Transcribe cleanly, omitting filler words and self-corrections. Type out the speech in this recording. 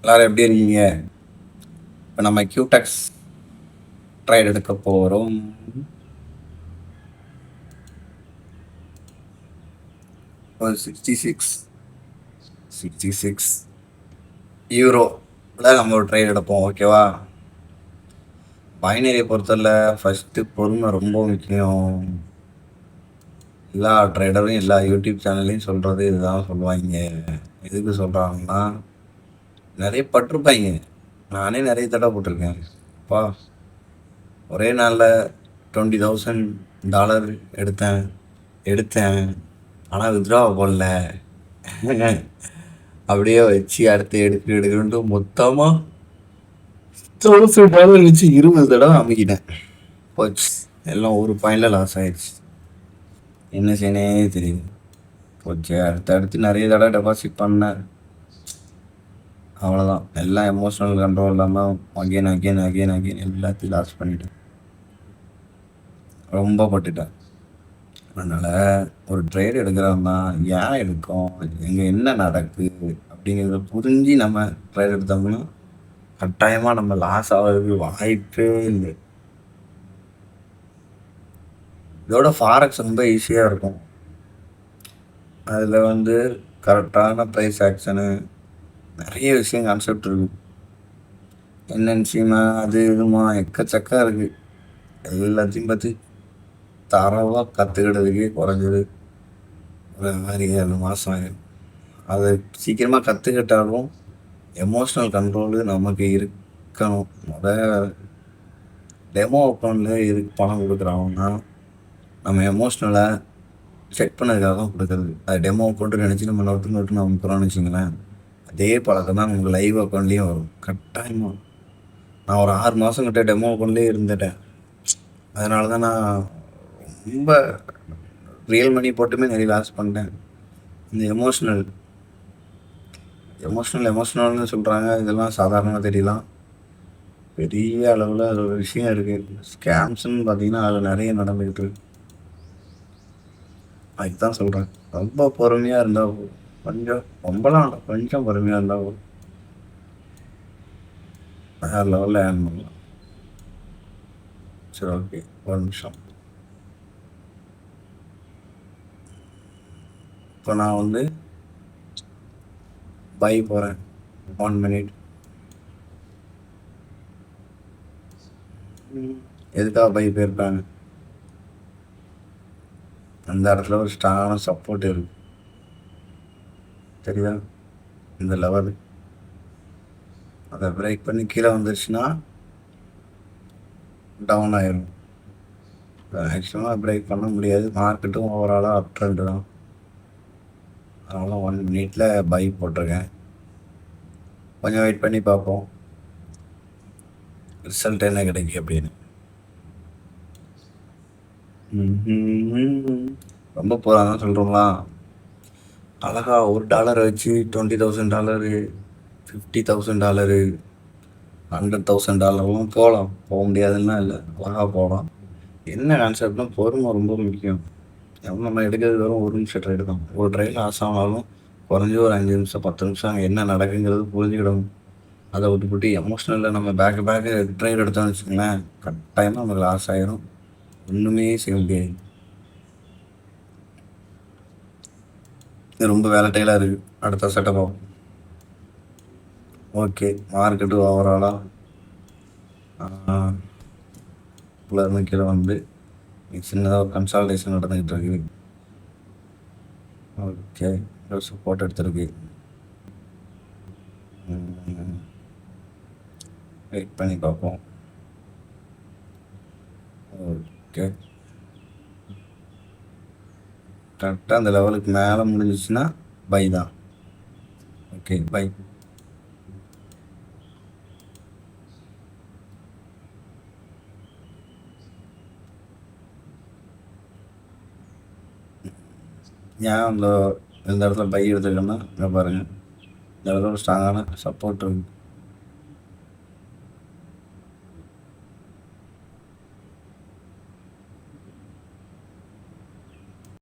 எல்லாரும் எப்படி இருக்கீங்க? இப்போ நம்ம கியூடெக்ஸ் ட்ரைட் எடுக்க போகிறோம். ஒரு 66 யூரோவில் நம்ம ஒரு ட்ரைட் எடுப்போம். ஓகேவா? பைனரியை பொறுத்தவரை ஃபஸ்ட்டு பொறுமை ரொம்ப முக்கியம். எல்லா ட்ரேடரும் எல்லா யூடியூப் சேனல்லையும் சொல்கிறது இதுதான் சொல்லுவாங்க. எதுக்கு சொல்கிறாங்கன்னா, நிறைய பட்டிருப்பாங்க. நானே நிறைய தடவை போட்டிருக்கேன். அப்பா, ஒரே நாளில் $20,000 எடுத்தேன். ஆனால் வித்ட்ரா போடல. அப்படியே வச்சு அடுத்து எடுக்கணுன்ட்டு மொத்தமாக $1,000 வச்சு 20 தடவை அமைக்கிட்டேன். போச்சு, எல்லாம் ஒரு பாயிண்டில் லாஸ் ஆயிடுச்சு. என்ன செய்யனே தெரியுது. போச்சு. அடுத்து நிறைய தடவை டெபாசிட் பண்ணேன். அவ்வளோதான், எல்லாம் எமோஷனல் கண்ட்ரோல் இல்லாமல் அகெயின் எல்லாத்தையும் லாஸ் பண்ணிட்டேன். ரொம்ப பட்டுட்டேன். அதனால் ஒரு ட்ரேட் எடுக்கிறோம்னா ஏன் எடுக்கும், இங்கே என்ன நடக்குது அப்படிங்கிறத புரிஞ்சு நம்ம ட்ரேட் எடுத்தோம்னா கட்டாயமாக நம்ம லாஸ் ஆகிறதுக்கு வாய்ப்பே இல்லை. இதோட ஃபாரெக்ஸ் ரொம்ப ஈஸியாக இருக்கும். அதில் கரெக்டான ப்ரைஸ் ஆக்ஷனு நிறைய விஷயம் கான்செப்ட் இருக்குது. என்என்சிமா அது இதுமா எக்கச்சக்கம் இருக்குது. எல்லாத்தையும் பற்றி தரவாக கற்றுக்கிட்டதுக்கே குறைஞ்சது ஒரு 6-7 மாதம் ஆகிடும். அதை சீக்கிரமாக கற்றுக்கிட்டாலும் எமோஷ்னல் கண்ட்ரோலு நமக்கு இருக்கணும். டெமோ அக்கௌண்ட்டில் பணம் கொடுக்குறாங்கன்னா நம்ம எமோஷ்னலை செக் பண்ணதுக்காக தான் கொடுக்குறது. அது டெமோ அக்கௌண்ட்டு நினச்சி நம்ம நோட்டு அமுக்குறோம்னு வச்சுங்களேன், அதே பழக்கம் தான் உங்களுக்கு லைவ் அக்கௌண்ட்லேயும் வரும் கட்டாயமாக. நான் ஒரு 6 மாதம் கிட்ட டெமோ அக்கௌண்ட்லேயே இருந்துட்டேன். அதனால தான் நான் ரொம்ப ரியல் மணி போட்டுமே நிறைய லாஸ் பண்ணிட்டேன். இந்த எமோஷ்னல்னு சொல்கிறாங்க. இதெல்லாம் சாதாரணமாக தெரியலாம், பெரிய அளவில் அது ஒரு விஷயம் இருக்குது. ஸ்கேம்ஸ்ன்னு பார்த்தீங்கன்னா அதில் நிறைய நடந்துக்கிட்டு இருக்கு. அதுதான் சொல்கிறேன், ரொம்ப பொறுமையாக இருந்தால் ரொம்பலாம் கொஞ்சம் பொறுமையாக இருந்தால் வேறு லெவலில் ஏர்ன் பண்ணலாம். சரி, ஓகே, ஒரு நிமிஷம். இப்போ நான் பை போகிறேன். 1 minute. எதுக்காக பை போயிருக்காங்க? அந்த இடத்துல ஒரு ஸ்ட்ராங்கான சப்போர்ட் இருக்குது, தெரியுதா? இந்த லெவல் அதை பிரேக் பண்ணி கீழே வந்துருச்சுன்னா டவுன் ஆயிரும். மேக்ஸிமம் பிரேக் பண்ண முடியாது. மார்க்கெட்டும் ஓவராலாக அப் ட்ரெண்டு தான். அதனால் 1 minute பை போட்டிருக்கேன். கொஞ்சம் வெயிட் பண்ணி பார்ப்போம் ரிசல்ட் என்ன கிடைக்கும் அப்படின்னு. ரொம்ப போகிறாங்க சொல்கிறோங்களா, அழகா $1 வச்சு $20,000, $50,000, $100,000 போகலாம். போக முடியாதுன்னா இல்லை, அழகாக போகலாம். என்ன கான்செப்ட்னா பொறுமை ரொம்ப முக்கியம். நம்ம எடுக்கிறது வெறும் ஒரு நிமிஷம் ட்ரைடு தான். ஒரு ட்ரைடில் ஆஸ் ஆனாலும் குறைஞ்சி ஒரு 5 நிமிஷம் 10 நிமிஷம் அங்கே என்ன நடக்குங்கிறது புரிஞ்சுக்கிடணும். அதை விட்டுவிட்டு எமோஷ்னலில் நம்ம பேக்கு ட்ரைடு எடுத்தோம்னு வச்சுக்கோங்களேன், கட்டாயமாக நமக்கு லாஸ் ஆகிரும். ஒன்றுமே செய்ய முடியாது. ரொம்ப வேலட்டைலாக இருக்குது. அடுத்த செட்டப் ஆகும். ஓகே, மார்க்கெட்டு ஓவராலாக கீழே சின்னதாக ஒரு கன்சால்டேஷன் நடந்துக்கிட்டு இருக்குது. Okay, support எடுத்துருக்கு. வெயிட் பண்ணி பார்ப்போம். ஓகே, கரெக்டாக அந்த லெவலுக்கு மேலே முடிஞ்சிச்சுன்னா பை தான். Okay, bye. ஏன் இந்த இடத்துல பை எடுத்துருக்கேன்னா இங்கே பாருங்கள், இந்த இடத்துல ஒரு ஸ்ட்ராங்கான சப்போர்ட் இருக்குது.